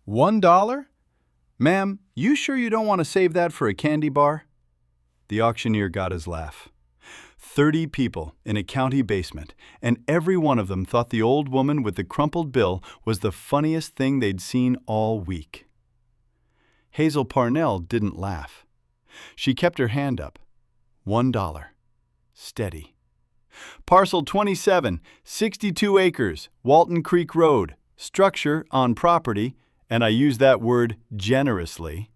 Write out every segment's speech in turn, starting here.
$1? Ma'am, you sure you don't want to save that for a candy bar? The auctioneer got his laugh. 30 people in a county basement, and every one of them thought the old woman with the crumpled bill was the funniest thing they'd seen all week. Hazel Parnell didn't laugh. She kept her hand up. $1. Steady. Parcel 27, 62 acres, Walton Creek Road, structure on property, and I use that word generously.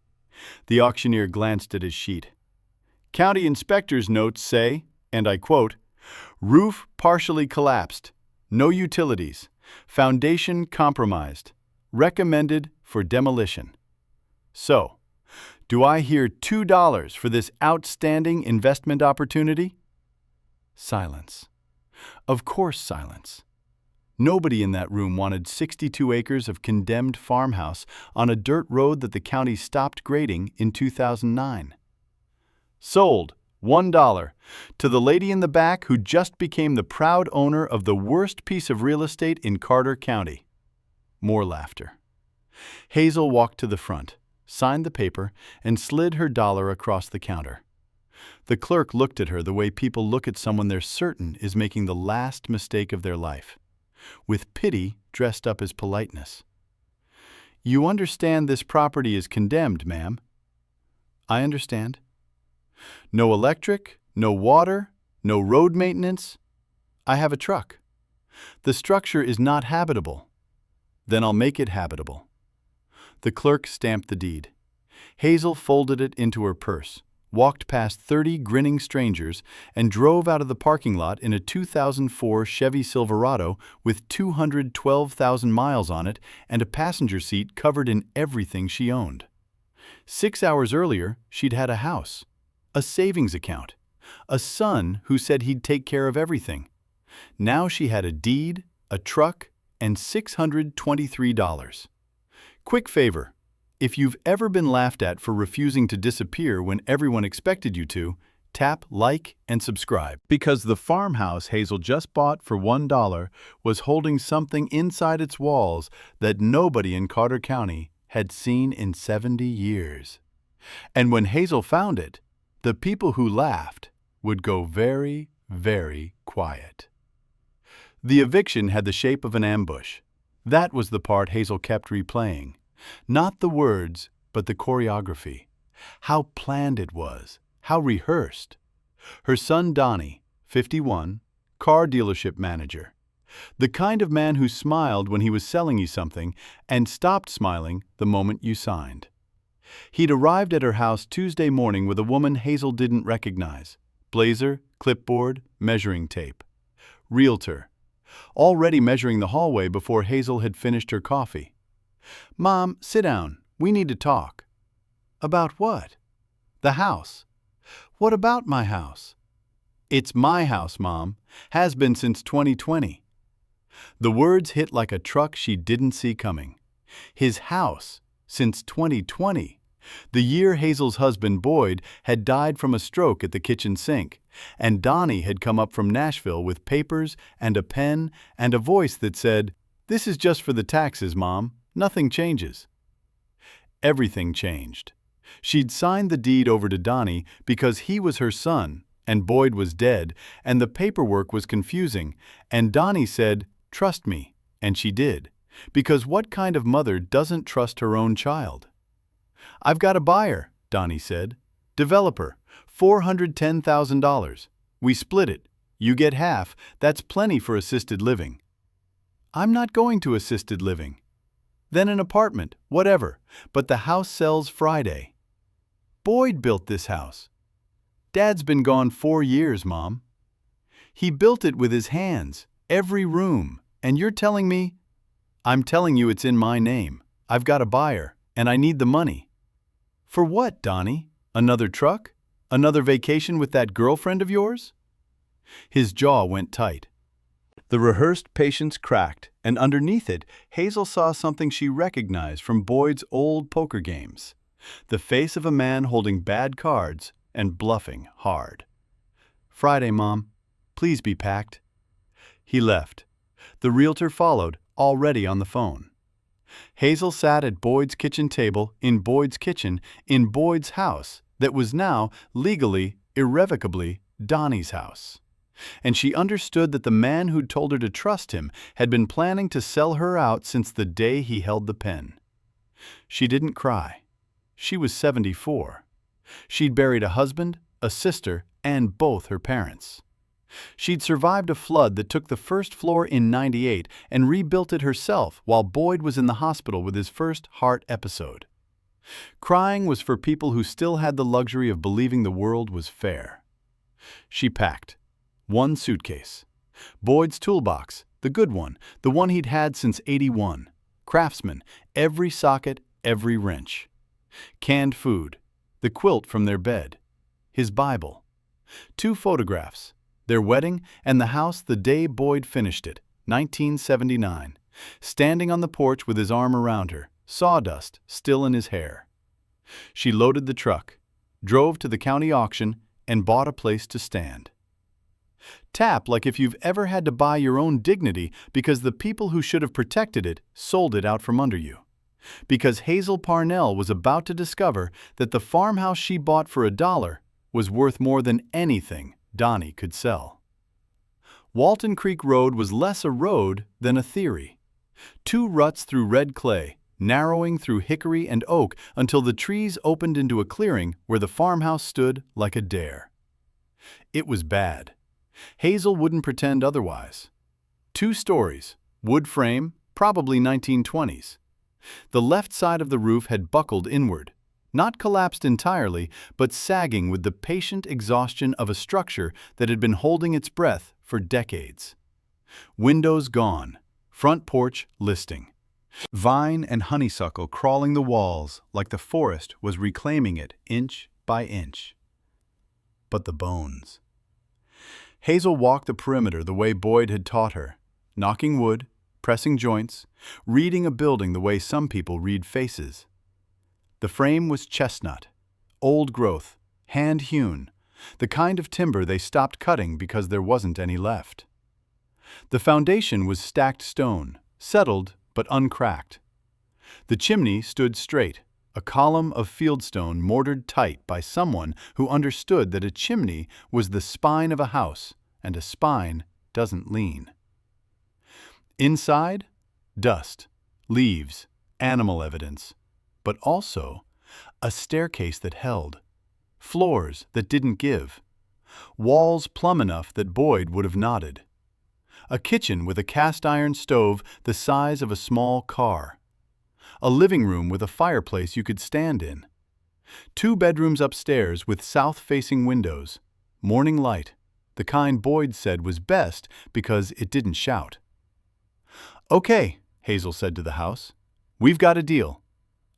The auctioneer glanced at his sheet. County inspector's notes say, and I quote, roof partially collapsed, no utilities, foundation compromised, recommended for demolition. So, do I hear $2 for this outstanding investment opportunity? Silence. Of course, silence. Nobody in that room wanted 62 acres of condemned farmhouse on a dirt road that the county stopped grading in 2009. Sold, $1, to the lady in the back who just became the proud owner of the worst piece of real estate in Carter County. More laughter. Hazel walked to the front, signed the paper, and slid her dollar across the counter. The clerk looked at her the way people look at someone they're certain is making the last mistake of their life, with pity dressed up as politeness. You understand this property is condemned, ma'am? I understand. No electric, no water, no road maintenance. I have a truck. The structure is not habitable. Then I'll make it habitable. The clerk stamped the deed. Hazel folded it into her purse, walked past 30 grinning strangers, and drove out of the parking lot in a 2004 Chevy Silverado with 212,000 miles on it and a passenger seat covered in everything she owned. 6 hours earlier, she'd had a house, a savings account, a son who said he'd take care of everything. Now she had a deed, a truck, and $623. Quick favor. If you've ever been laughed at for refusing to disappear when everyone expected you to, tap like and subscribe. Because the farmhouse Hazel just bought for $1 was holding something inside its walls that nobody in Carter County had seen in 70 years. And when Hazel found it, the people who laughed would go very, very quiet. The eviction had the shape of an ambush. That was the part Hazel kept replaying. Not the words, but the choreography. How planned it was, how rehearsed. Her son Donnie, 51, car dealership manager. The kind of man who smiled when he was selling you something and stopped smiling the moment you signed. He'd arrived at her house Tuesday morning with a woman Hazel didn't recognize. Blazer, clipboard, measuring tape. Realtor. Already measuring the hallway before Hazel had finished her coffee. Mom, sit down. We need to talk. About what? The house. What about my house? It's my house, Mom. Has been since 2020. The words hit like a truck she didn't see coming. His house, since 2020. The year Hazel's husband, Boyd, had died from a stroke at the kitchen sink, and Donnie had come up from Nashville with papers and a pen and a voice that said, "This is just for the taxes, Mom. Nothing changes." Everything changed. She'd signed the deed over to Donnie because he was her son, and Boyd was dead, and the paperwork was confusing, and Donnie said, "Trust me," and she did, because what kind of mother doesn't trust her own child? "I've got a buyer," Donnie said. "Developer, $410,000. We split it. You get half. That's plenty for assisted living." "I'm not going to assisted living." "Then an apartment, whatever, but the house sells Friday." "Boyd built this house." "Dad's been gone 4 years, Mom." "He built it with his hands, every room, and you're telling me—" "I'm telling you it's in my name. I've got a buyer, and I need the money." "For what, Donnie? Another truck? Another vacation with that girlfriend of yours?" His jaw went tight. The rehearsed patience cracked, and underneath it, Hazel saw something she recognized from Boyd's old poker games. The face of a man holding bad cards and bluffing hard. "Friday, Mom. Please be packed." He left. The realtor followed, already on the phone. Hazel sat at Boyd's kitchen table in Boyd's kitchen in Boyd's house that was now, legally, irrevocably, Donnie's house. And she understood that the man who'd told her to trust him had been planning to sell her out since the day he held the pen. She didn't cry. She was 74. She'd buried a husband, a sister, and both her parents. She'd survived a flood that took the first floor in '98 and rebuilt it herself while Boyd was in the hospital with his first heart episode. Crying was for people who still had the luxury of believing the world was fair. She packed. One suitcase. Boyd's toolbox, the good one, the one he'd had since '81. Craftsman, every socket, every wrench. Canned food, the quilt from their bed. His Bible. 2 photographs. Their wedding and the house the day Boyd finished it, 1979, standing on the porch with his arm around her, sawdust still in his hair. She loaded the truck, drove to the county auction, and bought a place to stand. Tap like if you've ever had to buy your own dignity because the people who should have protected it sold it out from under you. Because Hazel Parnell was about to discover that the farmhouse she bought for $1 was worth more than anything Donnie could sell. Walton Creek Road was less a road than a theory. 2 ruts through red clay, narrowing through hickory and oak until the trees opened into a clearing where the farmhouse stood like a dare. It was bad. Hazel wouldn't pretend otherwise. 2 stories, wood frame, probably 1920s. The left side of the roof had buckled inward. Not collapsed entirely, but sagging with the patient exhaustion of a structure that had been holding its breath for decades. Windows gone, front porch listing. Vine and honeysuckle crawling the walls like the forest was reclaiming it inch by inch. But the bones. Hazel walked the perimeter the way Boyd had taught her, knocking wood, pressing joints, reading a building the way some people read faces. The frame was chestnut, old growth, hand-hewn, the kind of timber they stopped cutting because there wasn't any left. The foundation was stacked stone, settled but uncracked. The chimney stood straight, a column of fieldstone mortared tight by someone who understood that a chimney was the spine of a house, and a spine doesn't lean. Inside, dust, leaves, animal evidence. But also a staircase that held, floors that didn't give, walls plumb enough that Boyd would have nodded, a kitchen with a cast-iron stove the size of a small car, a living room with a fireplace you could stand in, 2 bedrooms upstairs with south-facing windows, morning light, the kind Boyd said was best because it didn't shout. "Okay," Hazel said to the house, "we've got a deal.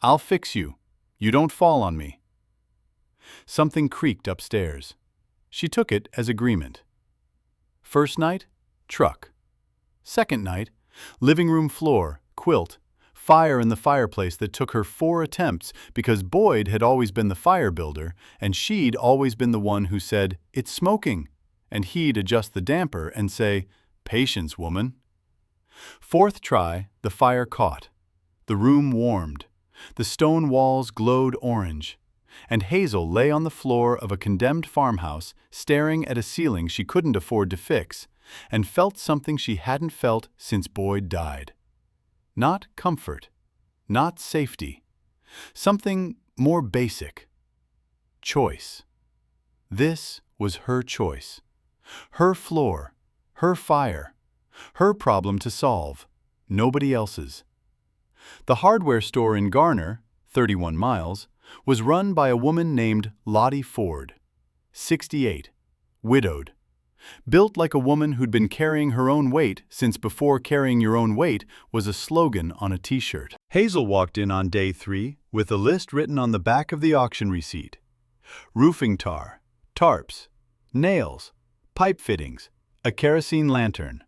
I'll fix you. You don't fall on me." Something creaked upstairs. She took it as agreement. First night, truck. Second night, living room floor, quilt, fire in the fireplace that took her 4 attempts because Boyd had always been the fire builder and she'd always been the one who said, "It's smoking," and he'd adjust the damper and say, "Patience, woman." 4th try, the fire caught. The room warmed. The stone walls glowed orange, and Hazel lay on the floor of a condemned farmhouse staring at a ceiling she couldn't afford to fix, and felt something she hadn't felt since Boyd died. Not comfort, not safety, something more basic. Choice. This was her choice. Her floor, her fire, her problem to solve, nobody else's. The hardware store in Garner, 31 miles, was run by a woman named Lottie Ford, 68, widowed. Built like a woman who'd been carrying her own weight since before carrying your own weight was a slogan on a t-shirt. Hazel walked in on day 3 with a list written on the back of the auction receipt. Roofing tar, tarps, nails, pipe fittings, a kerosene lantern.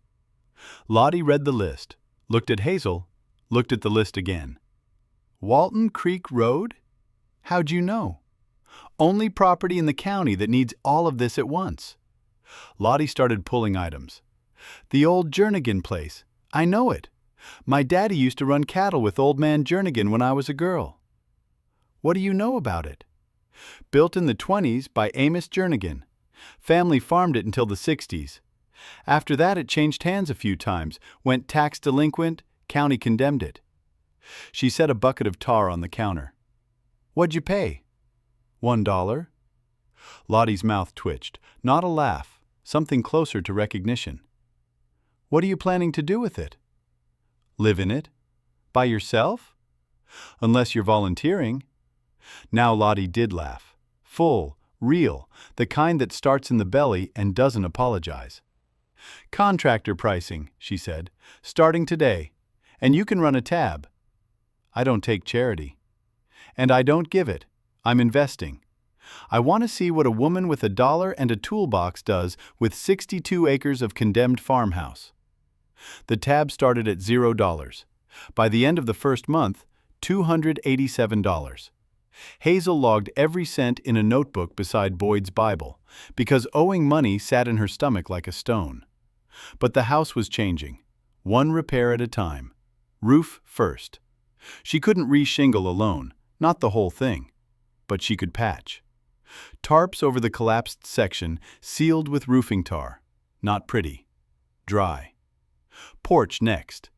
Lottie read the list, looked at Hazel, looked at the list again. Walton Creek Road? How'd you know? Only property in the county that needs all of this at once. Lottie started pulling items. The old Jernigan place. I know it. My daddy used to run cattle with Old Man Jernigan when I was a girl. What do you know about it? Built in the 20s by Amos Jernigan. Family farmed it until the 60s. After that it changed hands a few times, went tax delinquent, county condemned it. She set a bucket of tar on the counter. What'd you pay? $1. Lottie's mouth twitched. Not a laugh, something closer to recognition. What are you planning to do with it? Live in it? By yourself? Unless you're volunteering. Now Lottie did laugh. Full, real, the kind that starts in the belly and doesn't apologize. Contractor pricing, she said, starting today. And you can run a tab. I don't take charity. And I don't give it. I'm investing. I want to see what a woman with $1 and a toolbox does with 62 acres of condemned farmhouse. The tab started at $0. By the end of the first month, $287. Hazel logged every cent in a notebook beside Boyd's Bible, because owing money sat in her stomach like a stone. But the house was changing, one repair at a time. Roof first. She couldn't re-shingle alone, not the whole thing, but she could patch. Tarps over the collapsed section, sealed with roofing tar. Not pretty. Dry. Porch next.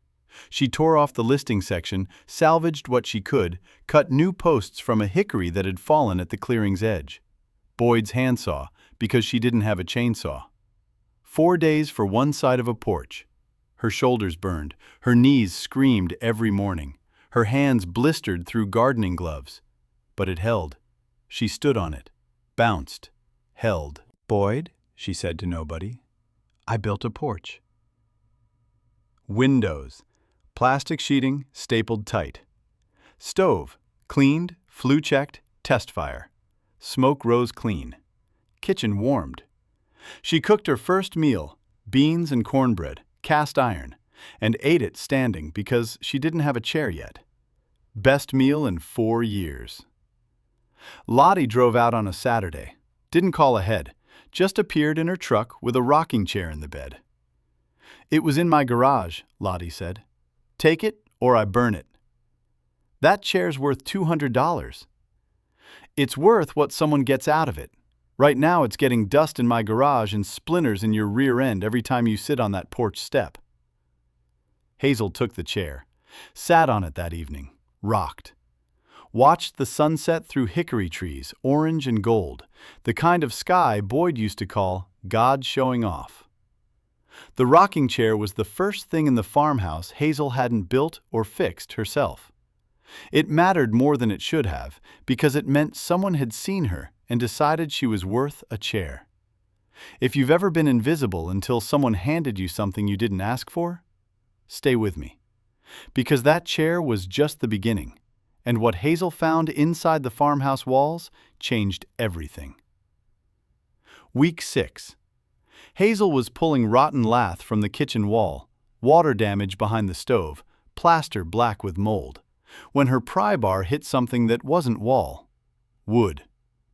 She tore off the listing section, salvaged what she could, cut new posts from a hickory that had fallen at the clearing's edge. Boyd's handsaw, because she didn't have a chainsaw. 4 days for one side of a porch. Her shoulders burned, her knees screamed every morning, her hands blistered through gardening gloves. But it held. She stood on it, bounced, held. Boyd, she said to nobody, I built a porch. Windows. Plastic sheeting stapled tight. Stove, cleaned, flue-checked, test fire. Smoke rose clean. Kitchen warmed. She cooked her first meal, beans and cornbread, cast iron, and ate it standing because she didn't have a chair yet. Best meal in 4 years. Lottie drove out on a Saturday, didn't call ahead, just appeared in her truck with a rocking chair in the bed. It was in my garage, Lottie said. Take it or I burn it. That chair's worth $200. It's worth what someone gets out of it. Right now it's getting dust in my garage and splinters in your rear end every time you sit on that porch step. Hazel took the chair, sat on it that evening, rocked. Watched the sunset through hickory trees, orange and gold, the kind of sky Boyd used to call God showing off. The rocking chair was the first thing in the farmhouse Hazel hadn't built or fixed herself. It mattered more than it should have, because it meant someone had seen her and decided she was worth a chair. If you've ever been invisible until someone handed you something you didn't ask for, stay with me. Because that chair was just the beginning, and what Hazel found inside the farmhouse walls changed everything. Week 6. Hazel was pulling rotten lath from the kitchen wall, water damage behind the stove, plaster black with mold, when her pry bar hit something that wasn't wall. Wood.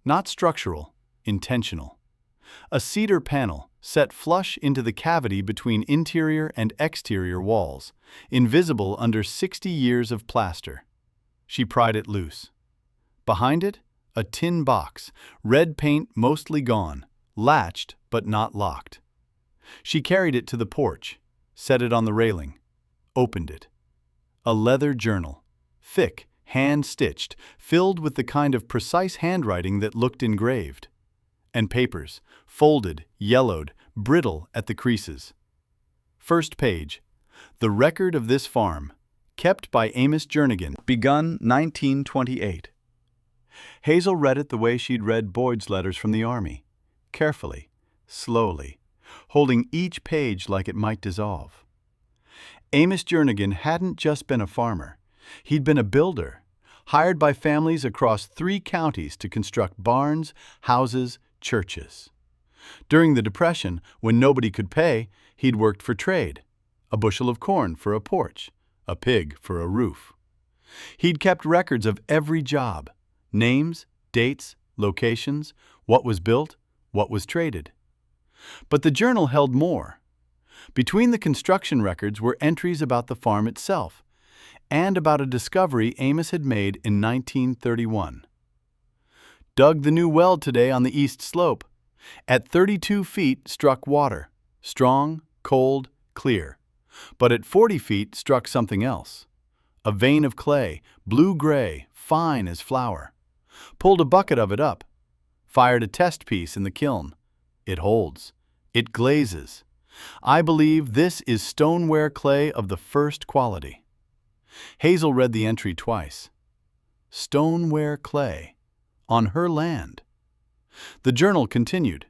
Not structural, intentional. A cedar panel set flush into the cavity between interior and exterior walls, invisible under 60 years of plaster. She pried it loose. Behind it, a tin box, red paint mostly gone, latched but not locked. She carried it to the porch, set it on the railing, opened it. A leather journal, thick, hand-stitched, filled with the kind of precise handwriting that looked engraved. And papers, folded, yellowed, brittle at the creases. First page, the record of this farm, kept by Amos Jernigan, begun 1928. Hazel read it the way she'd read Boyd's letters from the army, carefully, slowly, holding each page like it might dissolve. Amos Jernigan hadn't just been a farmer. He'd been a builder, hired by families across 3 counties to construct barns, houses, churches. During the Depression, when nobody could pay, he'd worked for trade. A bushel of corn for a porch, a pig for a roof. He'd kept records of every job, names, dates, locations, what was built, what was traded. But the journal held more. Between the construction records were entries about the farm itself and about a discovery Amos had made in 1931. Dug the new well today on the east slope. At 32 feet struck water, strong, cold, clear. But at 40 feet struck something else. A vein of clay, blue-gray, fine as flour. Pulled a bucket of it up. Fired a test piece in the kiln. It holds. It glazes. I believe this is stoneware clay of the first quality. Hazel read the entry twice. Stoneware clay. On her land. The journal continued.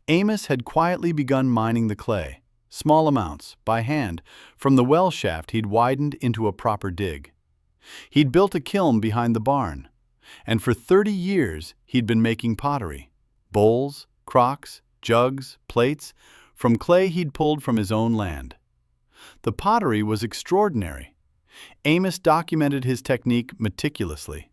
Amos had quietly begun mining the clay, small amounts, by hand, from the well shaft he'd widened into a proper dig. He'd built a kiln behind the barn, and for 30 years he'd been making pottery, bowls, crocks, jugs, plates, from clay he'd pulled from his own land. The pottery was extraordinary. Amos documented his technique meticulously.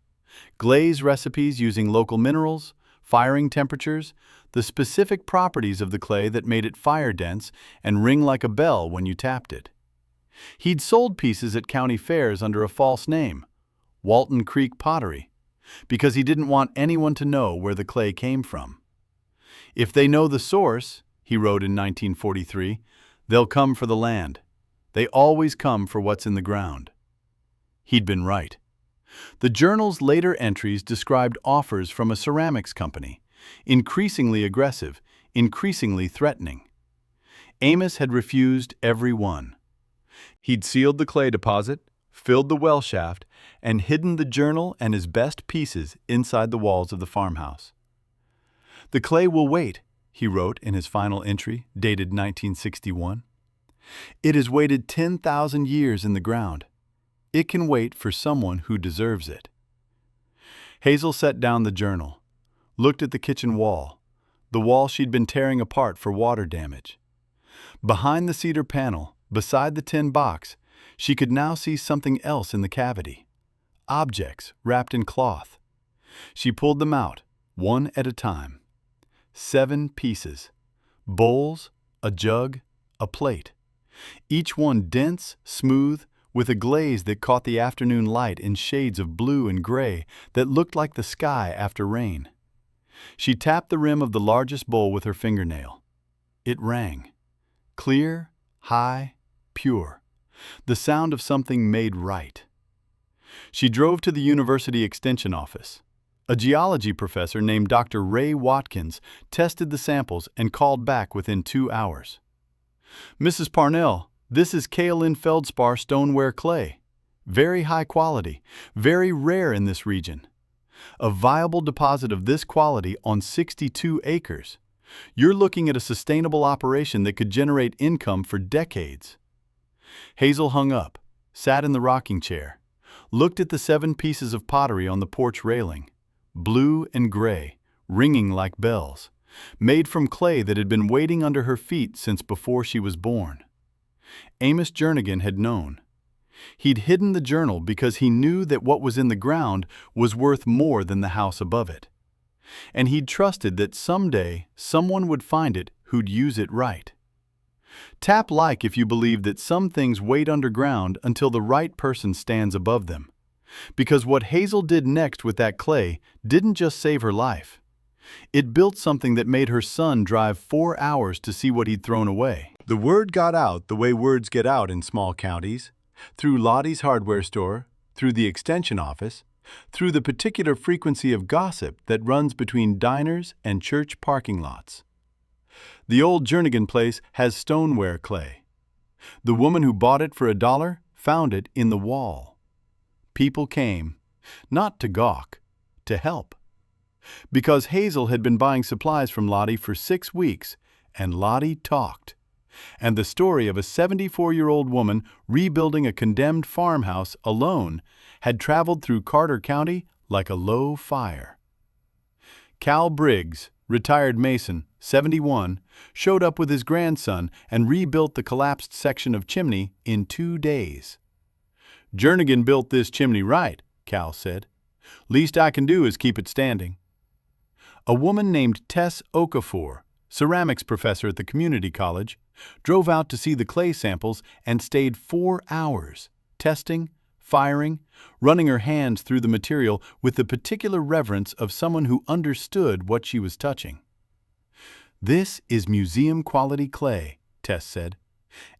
Glaze recipes using local minerals, firing temperatures, the specific properties of the clay that made it fire-dense and ring like a bell when you tapped it. He'd sold pieces at county fairs under a false name, Walton Creek Pottery, because he didn't want anyone to know where the clay came from. If they know the source, he wrote in 1943, they'll come for the land. They always come for what's in the ground. He'd been right. The journal's later entries described offers from a ceramics company, increasingly aggressive, increasingly threatening. Amos had refused every one. He'd sealed the clay deposit, filled the well shaft, and hidden the journal and his best pieces inside the walls of the farmhouse. The clay will wait, he wrote in his final entry, dated 1961. It has waited 10,000 years in the ground. It can wait for someone who deserves it. Hazel set down the journal, looked at the kitchen wall, the wall she'd been tearing apart for water damage. Behind the cedar panel, beside the tin box, she could now see something else in the cavity. Objects wrapped in cloth. She pulled them out, one at a time. 7 pieces. Bowls, a jug, a plate. Each one dense, smooth, with a glaze that caught the afternoon light in shades of blue and gray that looked like the sky after rain. She tapped the rim of the largest bowl with her fingernail. It rang. Clear, high, pure. The sound of something made right. She drove to the university extension office. A geology professor named Dr. Ray Watkins tested the samples and called back within 2 hours. Mrs. Parnell, this is kaolin feldspar stoneware clay. Very high quality, very rare in this region. A viable deposit of this quality on 62 acres. You're looking at a sustainable operation that could generate income for decades. Hazel hung up, sat in the rocking chair, looked at the 7 pieces of pottery on the porch railing, blue and gray, ringing like bells, made from clay that had been waiting under her feet since before she was born. Amos Jernigan had known. He'd hidden the journal because he knew that what was in the ground was worth more than the house above it. And he'd trusted that someday someone would find it who'd use it right. Tap like if you believe that some things wait underground until the right person stands above them. Because what Hazel did next with that clay didn't just save her life. It built something that made her son drive 4 hours to see what he'd thrown away. The word got out the way words get out in small counties, through Lottie's hardware store, through the extension office, through the particular frequency of gossip that runs between diners and church parking lots. The old Jernigan place has stoneware clay. The woman who bought it for $1 found it in the wall. People came, not to gawk, to help. Because Hazel had been buying supplies from Lottie for 6 weeks, and Lottie talked. And the story of a 74-year-old woman rebuilding a condemned farmhouse alone had traveled through Carter County like a low fire. Cal Briggs, retired mason, 71, showed up with his grandson and rebuilt the collapsed section of chimney in 2 days. Jernigan built this chimney right, Cal said. Least I can do is keep it standing. A woman named Tess Okafor, ceramics professor at the community college, drove out to see the clay samples, and stayed 4 hours, testing, firing, running her hands through the material with the particular reverence of someone who understood what she was touching. "This is museum-quality clay," Tess said.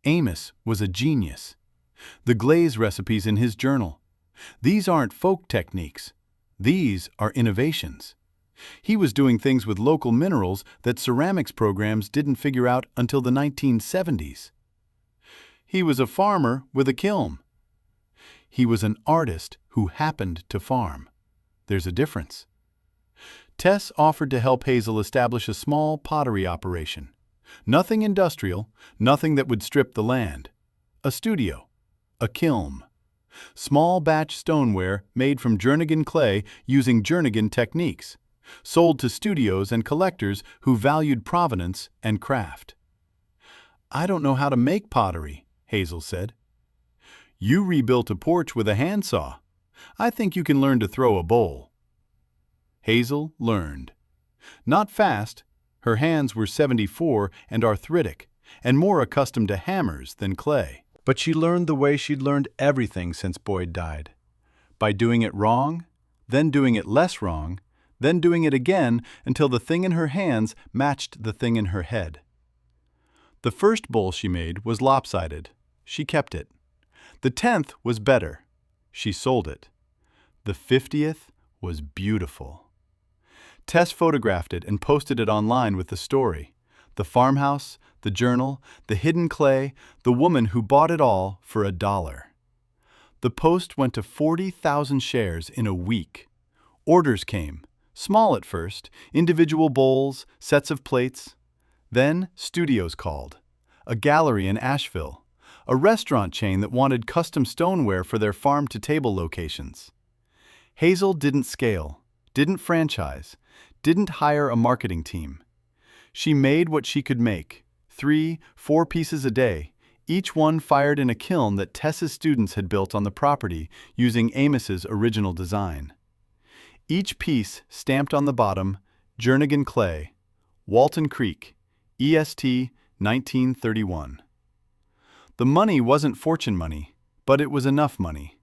Amos was a genius. The glaze recipes in his journal. These aren't folk techniques. These are innovations. He was doing things with local minerals that ceramics programs didn't figure out until the 1970s. He was a farmer with a kiln. He was an artist who happened to farm. There's a difference. Tess offered to help Hazel establish a small pottery operation. Nothing industrial, nothing that would strip the land. A studio, a kiln. Small batch stoneware made from Jernigan clay using Jernigan techniques, sold to studios and collectors who valued provenance and craft. "I don't know how to make pottery," Hazel said. "You rebuilt a porch with a handsaw. I think you can learn to throw a bowl." Hazel learned. Not fast. Her hands were 74 and arthritic, and more accustomed to hammers than clay. But she learned the way she'd learned everything since Boyd died. By doing it wrong, then doing it less wrong, then doing it again until the thing in her hands matched the thing in her head. The first bowl she made was lopsided. She kept it. The 10th was better. She sold it. The 50th was beautiful. Tess photographed it and posted it online with the story. The farmhouse, the journal, the hidden clay, the woman who bought it all for $1. The post went to 40,000 shares in a week. Orders came, small at first, individual bowls, sets of plates. Then studios called. A gallery in Asheville. A restaurant chain that wanted custom stoneware for their farm-to-table locations. Hazel didn't scale, didn't franchise, didn't hire a marketing team. She made what she could make, 3, 4 pieces a day, each one fired in a kiln that Tess's students had built on the property using Amos's original design. Each piece stamped on the bottom, Jernigan clay, Walton Creek, EST 1931. The money wasn't fortune money, but it was enough money.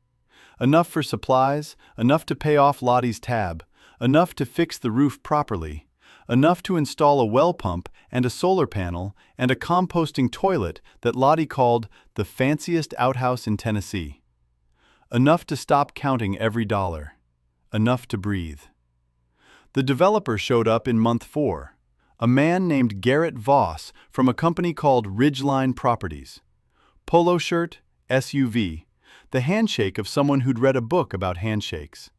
Enough for supplies, enough to pay off Lottie's tab, enough to fix the roof properly, enough to install a well pump and a solar panel and a composting toilet that Lottie called the fanciest outhouse in Tennessee. Enough to stop counting every dollar. Enough to breathe. The developer showed up in month 4, a man named Garrett Voss from a company called Ridgeline Properties. Polo shirt, SUV, the handshake of someone who'd read a book about handshakes.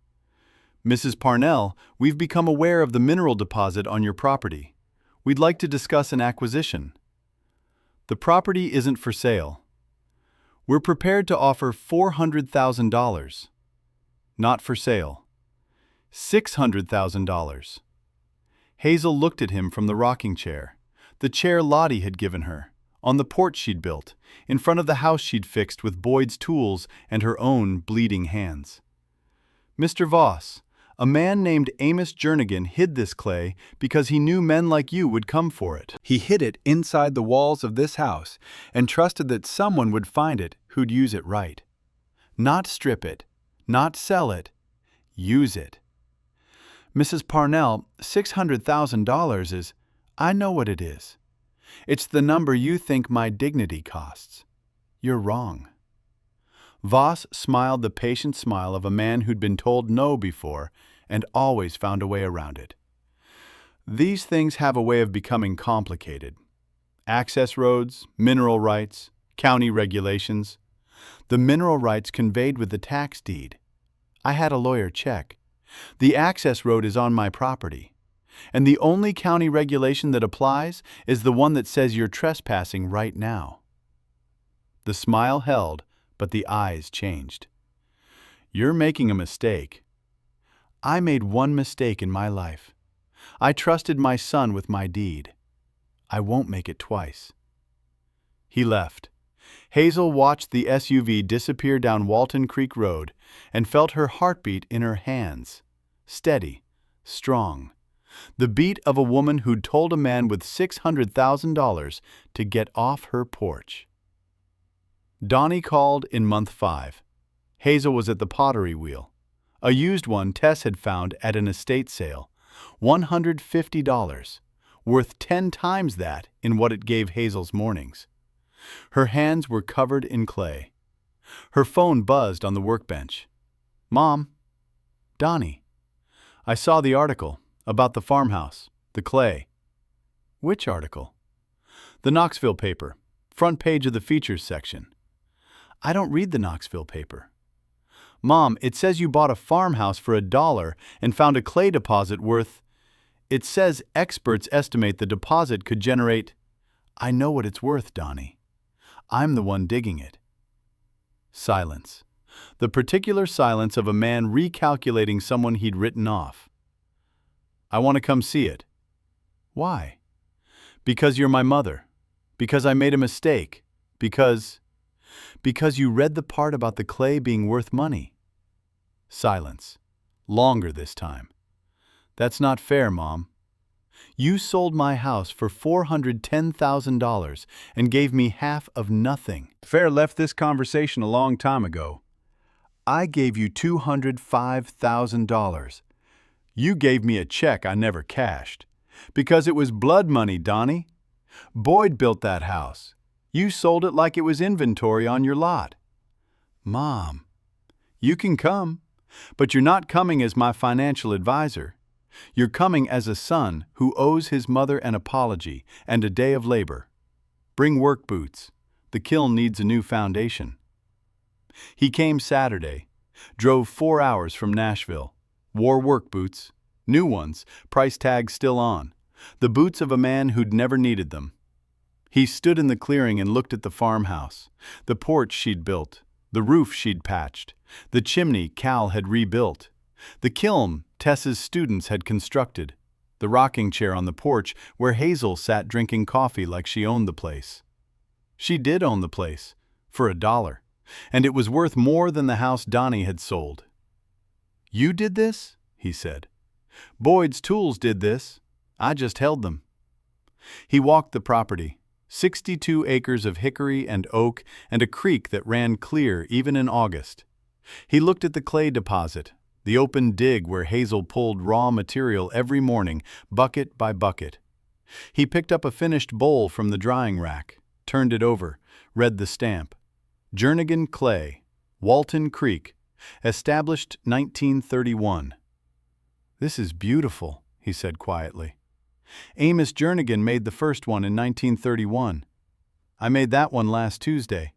"Mrs. Parnell, we've become aware of the mineral deposit on your property. We'd like to discuss an acquisition. The property isn't for sale. We're prepared to offer $400,000. Not for sale. $600,000. Hazel looked at him from the rocking chair, the chair Lottie had given her, on the porch she'd built, in front of the house she'd fixed with Boyd's tools and her own bleeding hands. "Mr. Voss, a man named Amos Jernigan hid this clay because he knew men like you would come for it. He hid it inside the walls of this house and trusted that someone would find it who'd use it right. Not strip it, not sell it, use it. Mrs. Parnell, $600,000 is, I know what it is. It's the number you think my dignity costs. You're wrong." Voss smiled the patient smile of a man who'd been told no before and always found a way around it. These things have a way of becoming complicated. Access roads, mineral rights, county regulations. The mineral rights conveyed with the tax deed. I had a lawyer check. The access road is on my property. And the only county regulation that applies is the one that says you're trespassing right now. The smile held, but the eyes changed. "You're making a mistake." "I made one mistake in my life. I trusted my son with my deed. I won't make it twice." He left. Hazel watched the SUV disappear down Walton Creek Road and felt her heartbeat in her hands. Steady, strong. The beat of a woman who'd told a man with $600,000 to get off her porch. Donnie called in month 5. Hazel was at the pottery wheel. A used one Tess had found at an estate sale. $150, worth 10 times that in what it gave Hazel's mornings. Her hands were covered in clay. Her phone buzzed on the workbench. "Mom." "Donnie." "I saw the article about the farmhouse, the clay." "Which article?" "The Knoxville paper, front page of the features section." "I don't read the Knoxville paper." "Mom, it says you bought a farmhouse for $1 and found a clay deposit worth... It says experts estimate the deposit could generate..." "I know what it's worth, Donnie. I'm the one digging it." Silence. The particular silence of a man recalculating someone he'd written off. "I want to come see it." "Why?" "Because you're my mother. Because I made a mistake. Because you read the part about the clay being worth money." Silence. Longer this time. "That's not fair, Mom. You sold my house for $410,000 and gave me half of nothing." Fair left this conversation a long time ago. "I gave you $205,000. You gave me a check I never cashed. Because it was blood money, Donnie. Boyd built that house. You sold it like it was inventory on your lot." "Mom." "You can come, but you're not coming as my financial advisor. You're coming as a son who owes his mother an apology and a day of labor. Bring work boots. The kiln needs a new foundation." He came Saturday, drove 4 hours from Nashville, wore work boots, new ones, price tag still on, the boots of a man who'd never needed them. He stood in the clearing and looked at the farmhouse, the porch she'd built, the roof she'd patched, the chimney Cal had rebuilt, the kiln Tess's students had constructed, the rocking chair on the porch where Hazel sat drinking coffee like she owned the place. She did own the place, for $1, and it was worth more than the house Donnie had sold. "You did this?" he said. "Boyd's tools did this. I just held them." He walked the property. 62 acres of hickory and oak and a creek that ran clear even in August. He looked at the clay deposit, the open dig where Hazel pulled raw material every morning, bucket by bucket. He picked up a finished bowl from the drying rack, turned it over, read the stamp. Jernigan Clay, Walton Creek, established 1931. "This is beautiful," he said quietly. "Amos Jernigan made the first one in 1931. I made that one last Tuesday.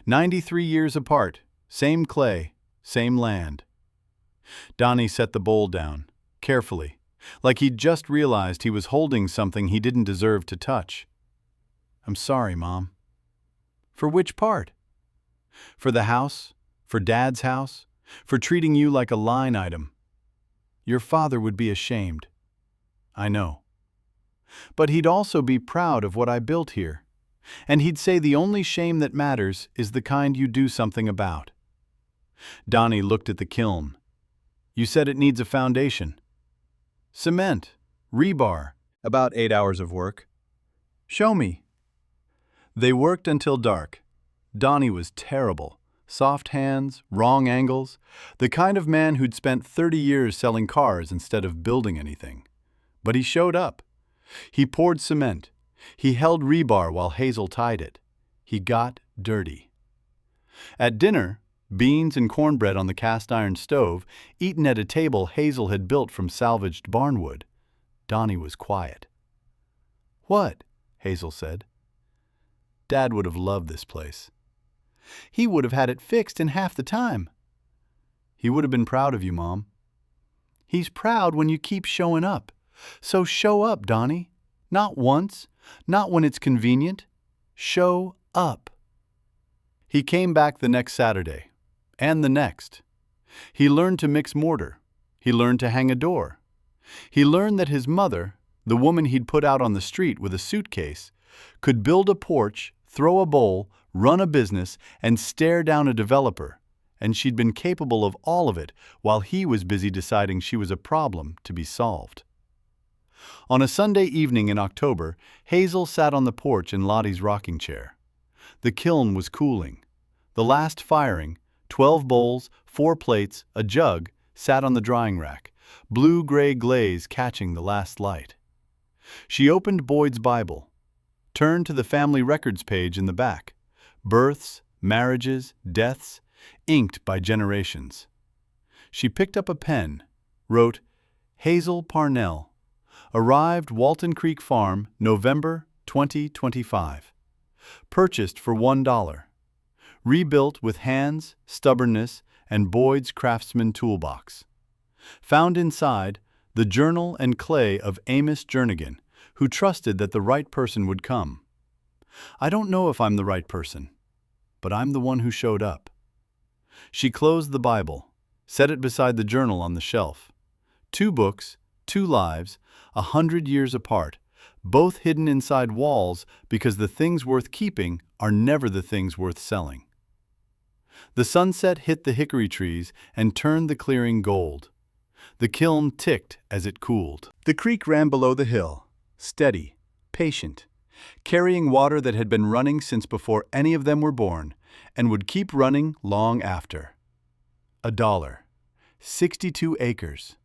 93 years apart, same clay, same land." Donnie set the bowl down, carefully, like he'd just realized he was holding something he didn't deserve to touch. "I'm sorry, Mom." "For which part?" "For the house, for Dad's house, for treating you like a line item. Your father would be ashamed." "I know. But he'd also be proud of what I built here. And he'd say the only shame that matters is the kind you do something about." Donnie looked at the kiln. "You said it needs a foundation." "Cement, rebar, about 8 hours of work." "Show me." They worked until dark. Donnie was terrible. Soft hands, wrong angles, the kind of man who'd spent 30 years selling cars instead of building anything. But he showed up. He poured cement. He held rebar while Hazel tied it. He got dirty. At dinner, beans and cornbread on the cast-iron stove, eaten at a table Hazel had built from salvaged barnwood. Donnie was quiet. "What?" Hazel said. "Dad would have loved this place. He would have had it fixed in half the time." "He would have been proud of you, Mom." "He's proud when you keep showing up. So show up, Donnie. Not once, not when it's convenient. Show up." He came back the next Saturday, and the next. He learned to mix mortar. He learned to hang a door. He learned that his mother, the woman he'd put out on the street with a suitcase, could build a porch, throw a bowl, run a business, and stare down a developer, and she'd been capable of all of it while he was busy deciding she was a problem to be solved. On a Sunday evening in October, Hazel sat on the porch in Lottie's rocking chair. The kiln was cooling. The last firing, 12 bowls, 4 plates, a jug, sat on the drying rack, blue-gray glaze catching the last light. She opened Boyd's Bible, turned to the family records page in the back. Births, marriages, deaths, inked by generations. She picked up a pen, wrote, Hazel Parnell, arrived Walton Creek Farm, November 2025. Purchased for $1. Rebuilt with hands, stubbornness, and Boyd's Craftsman toolbox. Found inside, the journal and clay of Amos Jernigan, who trusted that the right person would come. I don't know if I'm the right person, but I'm the one who showed up. She closed the Bible, set it beside the journal on the shelf. 2 books, 2 lives, 100 years apart, both hidden inside walls because the things worth keeping are never the things worth selling. The sunset hit the hickory trees and turned the clearing gold. The kiln ticked as it cooled. The creek ran below the hill, steady, patient, carrying water that had been running since before any of them were born and would keep running long after. $1, 62 acres,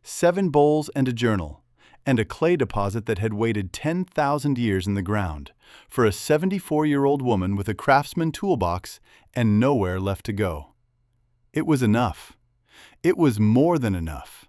7 bowls and a journal, and a clay deposit that had waited 10,000 years in the ground for a 74-year-old woman with a Craftsman toolbox and nowhere left to go. It was enough. It was more than enough.